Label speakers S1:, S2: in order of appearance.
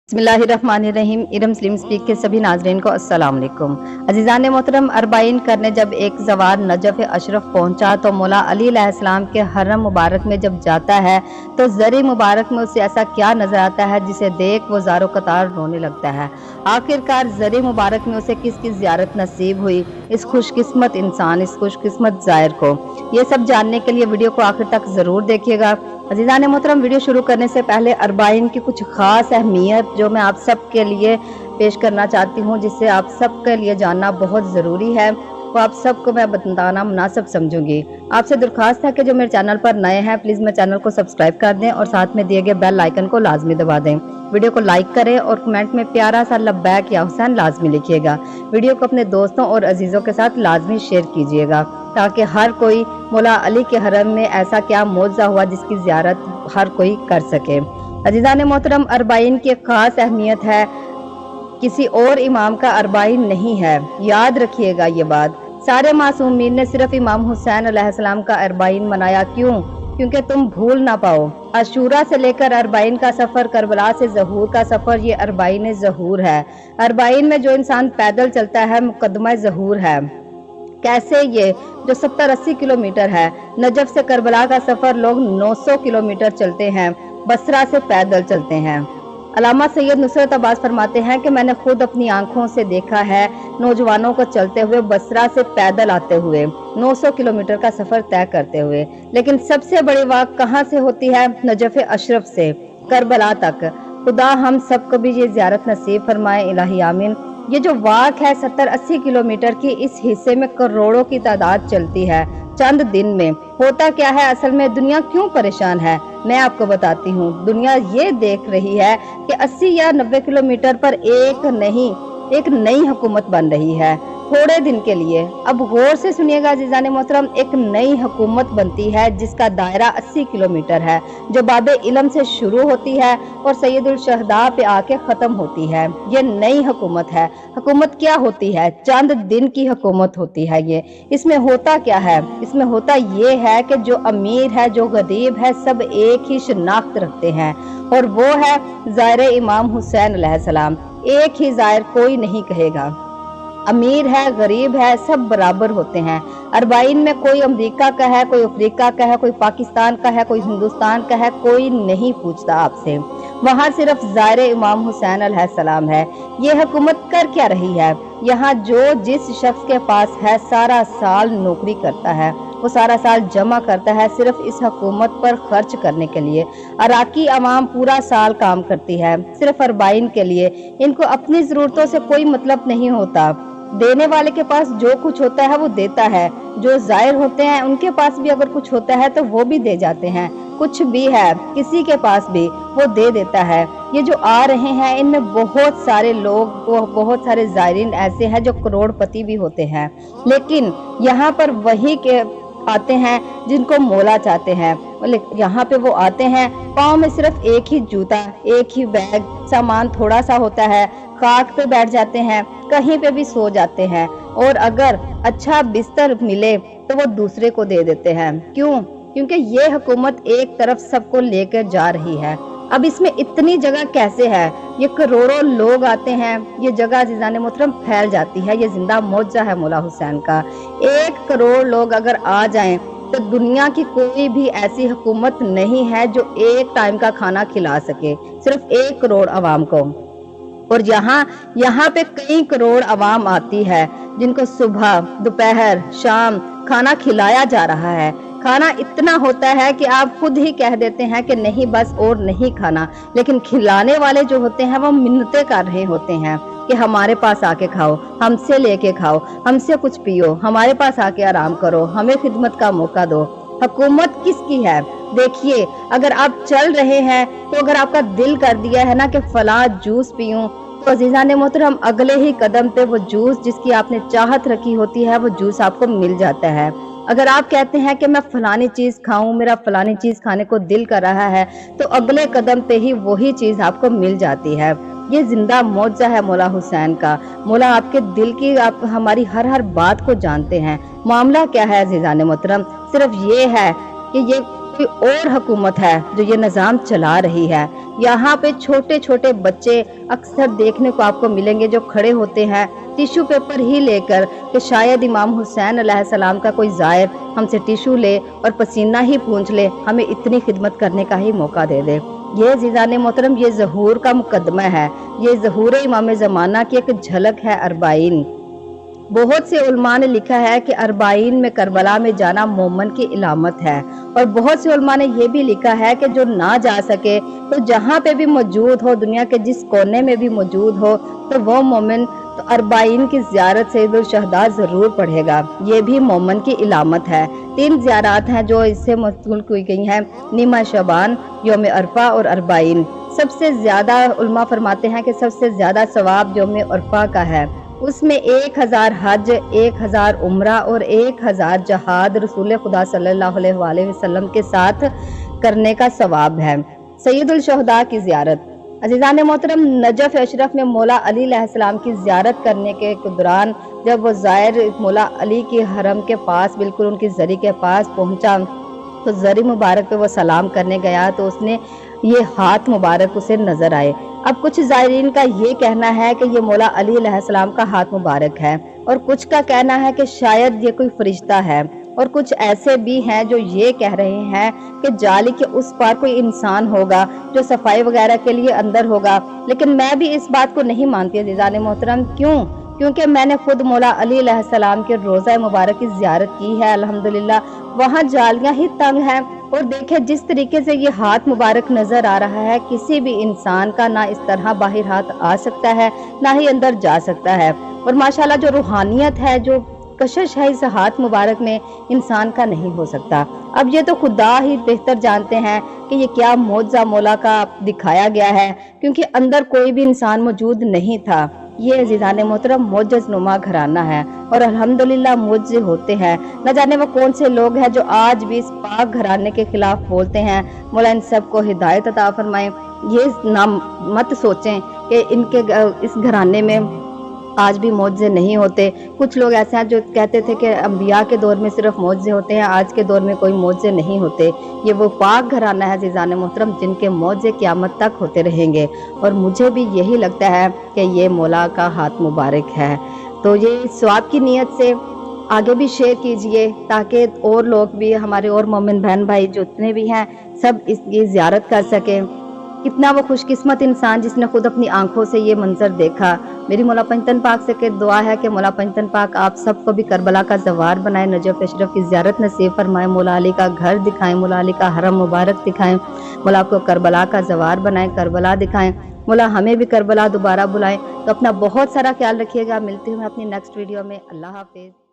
S1: बिस्मिल्लाहिर्रहमानिर्रहीम। Iram slim speak के सभी नाजरीन को अस्सलाम वालेकुम। अजीज़ान मोहतरम, अरबाइन करने जब एक जवार नजफ अशरफ पहुंचा तो मौला अली अलैहिस्सलाम के हरम मुबारक में जब जाता है तो ज़री मुबारक में उसे ऐसा क्या नजर आता है जिसे देख वो ज़ारो कतार रोने लगता है। आखिरकार ज़री मुबारक में उसे किसकी ज़ियारत नसीब हुई, इस खुशकिस्मत इंसान, इस खुशकिस्मत ज़ायर को? ये सब जानने के लिए वीडियो को आखिर तक ज़रूर देखिएगा। अजीज़ान मोहतरम, वीडियो शुरू करने से पहले अरबाइन की कुछ खास अहमियत जो मैं आप सब के लिए पेश करना चाहती हूँ, जिससे आप सब के लिए जानना बहुत ज़रूरी है, वो आप सबको मैं बताना मुनासिब समझूंगी। आपसे दरख्वास्त है कि जो मेरे चैनल पर नए हैं प्लीज़ मेरे चैनल को सब्सक्राइब कर दें और साथ में दिए गए बेल आइकन को लाजमी दबा दें। वीडियो को लाइक करें और कमेंट में प्यारा सा लब्बैक या हुसैन लाजमी लिखिएगा। वीडियो को अपने दोस्तों और अजीज़ों के साथ लाजमी शेयर कीजिएगा ताकि हर कोई मौला अली के हरम में ऐसा क्या मौजज़ा हुआ जिसकी ज़ियारत हर कोई कर सके। अजीज़ान मोहतरम, अरबाइन की एक खास अहमियत है, किसी और इमाम का अरबाइन नहीं है। याद रखिएगा ये बात। सारे मासूमीन ने सिर्फ इमाम हुसैन अलैहिस्सलाम का अरबाइन मनाया। क्यों? क्योंकि तुम भूल ना पाओ, अशूरा से लेकर अरबाइन का सफ़र, करबला से ज़हूर का सफ़र, ये अरबाइन ज़हूर है। अरबाइन में जो इंसान पैदल चलता है मुकद्दमा ज़हूर है। कैसे? ये जो 70-80 किलोमीटर है। नजफ से करबला का सफ़र लोग 900 किलोमीटर चलते हैं, बसरा से पैदल चलते हैं। अल्लामा सैयद नुसरत अब्बास फरमाते हैं कि मैंने खुद अपनी आंखों से देखा है नौजवानों को चलते हुए, बसरा से पैदल आते हुए 900 किलोमीटर का सफ़र तय करते हुए। लेकिन सबसे बड़ी वाक़ कहाँ से होती है? नजफ अशरफ से करबला तक। खुदा हम सबको भी ये ज़ियारत नसीब फरमाए, इलाही आमीन। ये जो वाक है 70-80 किलोमीटर की, इस हिस्से में करोड़ों की तादाद चलती है चंद दिन में। होता क्या है असल में? दुनिया क्यों परेशान है मैं आपको बताती हूँ। दुनिया ये देख रही है कि 80 या 90 किलोमीटर पर एक नई हुकूमत बन रही है थोड़े दिन के लिए। अब गौर से सुनिएगा अजीज़ान मोहतरम, एक नई हुकूमत बनती है जिसका दायरा 80 किलोमीटर है, जो बाबे इल्म से शुरू होती है और सैयदुल शहदा पे आके ख़त्म होती है। ये नई हुकूमत है। हुकूमत क्या होती है? चंद दिन की हुकूमत होती है ये। इसमें होता क्या है? इसमें होता ये है कि जो अमीर है, जो गरीब है, सब एक ही शनाख्त रखते हैं और वो है ज़ायर इमाम हुसैन अलैहिस्सलाम। एक ही ज़ायर, कोई नहीं कहेगा। अमीर है, गरीब है, सब बराबर होते हैं। अरबाइन में कोई अमेरिका का है, कोई अफ्रीका का है, कोई पाकिस्तान का है, कोई हिंदुस्तान का है, कोई नहीं पूछता आपसे। वहाँ सिर्फ ज़ायर इमाम हुसैन अलैहिस्सलाम है। ये हुकूमत कर क्या रही है? यहाँ जो जिस शख्स के पास है सारा साल नौकरी करता है, वो सारा साल जमा करता है सिर्फ इस हुकूमत पर खर्च करने के लिए। अराकी अवाम पूरा साल काम करती है सिर्फ अरबाइन के लिए। इनको अपनी ज़रूरतों से कोई मतलब नहीं होता। देने वाले के पास जो कुछ होता है वो देता है। जो ज़ायर होते हैं उनके पास भी अगर कुछ होता है तो वो भी दे जाते हैं। कुछ भी है किसी के पास भी वो दे देता है। ये जो आ रहे हैं इनमें बहुत सारे लोग, बहुत सारे ज़ायरीन ऐसे हैं जो करोड़पति भी होते हैं, लेकिन यहाँ पर वही के आते हैं जिनको मौला चाहते हैं। यहाँ पे वो आते हैं, पाँव में सिर्फ एक ही जूता, एक ही बैग, सामान थोड़ा सा होता है, खाक पे बैठ जाते हैं, कहीं पे भी सो जाते हैं और अगर अच्छा बिस्तर मिले तो वो दूसरे को दे देते हैं। क्यों? क्योंकि ये हुकूमत एक तरफ सबको लेकर जा रही है। अब इसमें इतनी जगह कैसे है? ये करोड़ों लोग आते हैं, ये जगह अज़ीज़ान मोहतरम फैल जाती है। ये जिंदा मौजज़ा है मौला हुसैन का। 1 करोड़ लोग अगर आ जाएं तो दुनिया की कोई भी ऐसी हुकूमत नहीं है जो एक टाइम का खाना खिला सके सिर्फ 1 करोड़ अवाम को। और यहाँ पे कई करोड़ अवाम आती है जिनको सुबह, दोपहर, शाम खाना खिलाया जा रहा है। खाना इतना होता है कि आप खुद ही कह देते हैं कि नहीं बस और नहीं खाना, लेकिन खिलाने वाले जो होते हैं वो मिन्नतें कर रहे होते हैं कि हमारे पास आके खाओ, हमसे लेके खाओ, हमसे कुछ पियो, हमारे पास आके आराम करो, हमें खिदमत का मौका दो। हुकूमत किसकी है? देखिए, अगर आप चल रहे हैं तो अगर आपका दिल कर दिया है ना कि फलां जूस पीऊं, तो अजीज़ान मोहतरम अगले ही कदम पे वो जूस जिसकी आपने चाहत रखी होती है वो जूस आपको मिल जाता है। अगर आप कहते हैं कि मैं फलानी चीज़ खाऊं, मेरा फलानी चीज़ खाने को दिल कर रहा है, तो अगले कदम पे ही वही चीज़ आपको मिल जाती है। ये जिंदा मौजज़ा है मौला हुसैन का। मौला आपके दिल की, आप हमारी हर बात को जानते हैं। मामला क्या है अजीज़ान मोहतरम? सिर्फ ये है कि ये कोई और हुकूमत है जो ये निज़ाम चला रही है। यहाँ पे छोटे छोटे बच्चे अक्सर देखने को आपको मिलेंगे जो खड़े होते हैं टिश्यू पेपर ही लेकर कि शायद इमाम हुसैन अलैहिस्सलाम का कोई ज़ायर हमसे टिश्यू ले और पसीना ही पूंछ ले, हमें इतनी खिदमत करने का ही मौका दे दे। ये अज़ीज़ान मोहतरम, ये ज़हूर का मुकदमा है, ये ज़हूर इमाम ज़माना की एक झलक है अरबाइन। बहुत से उलमा ने लिखा है कि अरबाइन में करबला में जाना मोमन की इलामत है, और बहुत से उलमा ने यह भी लिखा है कि जो ना जा सके तो जहाँ पे भी मौजूद हो, दुनिया के जिस कोने में भी मौजूद हो, तो वो मोमिन तो अरबाइन की ज़ियारत सैयदुल शहदा ज़रूर पढ़ेगा। ये भी मोमन की इलामत है। 3 ज़ियारत हैं जो इससे मस्तूल की गई हैं, नीमा शबान, यौम अरफा और अरबाइन। सबसे ज़्यादा उलमा फरमाते हैं कि सबसे ज़्यादा सवाब यौम अरफा का है। उसमें 1000 हज, 1000 उम्रा और 1000 जहाद रसूल खुदा सल्लल्लाहु अलैहि वसल्लम के साथ करने का सवाब है। सैयदुल शहदा की ज़ियारत। अज़ीज़ान मोहतरम, नजफ अशरफ में मौला अली अलैहिस्सलाम की ज़ियारत करने के दौरान जब वो ज़ायर मौला अली के हरम के पास, बिल्कुल उनकी ज़री के पास पहुंचा, तो ज़री मुबारक पे वो सलाम करने गया तो उसने ये हाथ मुबारक उसे नज़र आए। अब कुछ ज़ायरीन का ये कहना है कि ये मौला अली अलैहिस्सलाम का हाथ मुबारक है, और कुछ का कहना है कि शायद ये कोई फरिश्ता है, और कुछ ऐसे भी हैं जो ये कह रहे हैं कि जाली के उस पार कोई इंसान होगा जो सफाई वगैरह के लिए अंदर होगा। लेकिन मैं भी इस बात को नहीं मानती अज़ीज़ान मोहतरम। क्यों? क्योंकि मैंने खुद मौला अली अलैहिस्सलाम के रोज़ा मुबारक की ज़ियारत की है अल्हम्दुलिल्लाह। वहाँ जालियाँ ही तंग हैं, और देखे जिस तरीके से ये हाथ मुबारक नज़र आ रहा है, किसी भी इंसान का ना इस तरह बाहर हाथ आ सकता है ना ही अंदर जा सकता है। और माशाल्लाह जो रूहानियत है, जो कशिश है इस हाथ मुबारक में, इंसान का नहीं हो सकता। अब ये तो खुदा ही बेहतर जानते हैं कि ये क्या मौजज़ा मौला का दिखाया गया है, क्योंकि अंदर कोई भी इंसान मौजूद नहीं था। ये अज़ीज़ान मोहतरम मोजज़ नुमा घराना है, और अल्हम्दुलिल्लाह मोजज़े होते हैं। न जाने वो कौन से लोग हैं जो आज भी इस पाक घराने के खिलाफ बोलते हैं। मौला इन सब को हिदायत अता फरमाएं। ये ना मत सोचें कि इनके इस घराने में आज भी मौजज़े नहीं होते। कुछ लोग ऐसे हैं जो कहते थे कि अंबिया के दौर में सिर्फ मौजज़े होते हैं, आज के दौर में कोई मौजज़े नहीं होते। ये वो पाक घराना है अज़ीज़ान मोहतरम जिनके मौजज़े क़यामत तक होते रहेंगे, और मुझे भी यही लगता है कि ये मौला का हाथ मुबारक है। तो ये सवाब की नीयत से आगे भी शेयर कीजिए, ताकि और लोग भी, हमारे और मोमिन बहन भाई जितने भी हैं, सब इसकी ज़ियारत कर सकें। कितना वो खुशकिस्मत इंसान जिसने खुद अपनी आंखों से ये मंजर देखा। मेरी मौला पंजतन पाक से के दुआ है कि मौला पंजतन पाक आप सबको भी करबला का ज़वार बनाए, नजफ अशरफ की ज़ियारत नसीब फरमाए, मौला अली का घर दिखाएं, मौला अली का हरम मुबारक दिखाएं, मौला आपको करबला का ज़वार बनाएं, करबला दिखाएं, मौला हमें भी करबला दोबारा बुलाएं। तो अपना बहुत सारा ख्याल रखिएगा। मिलती हूँ मैं अपनी नेक्स्ट वीडियो में। अल्लाह हाफिज़।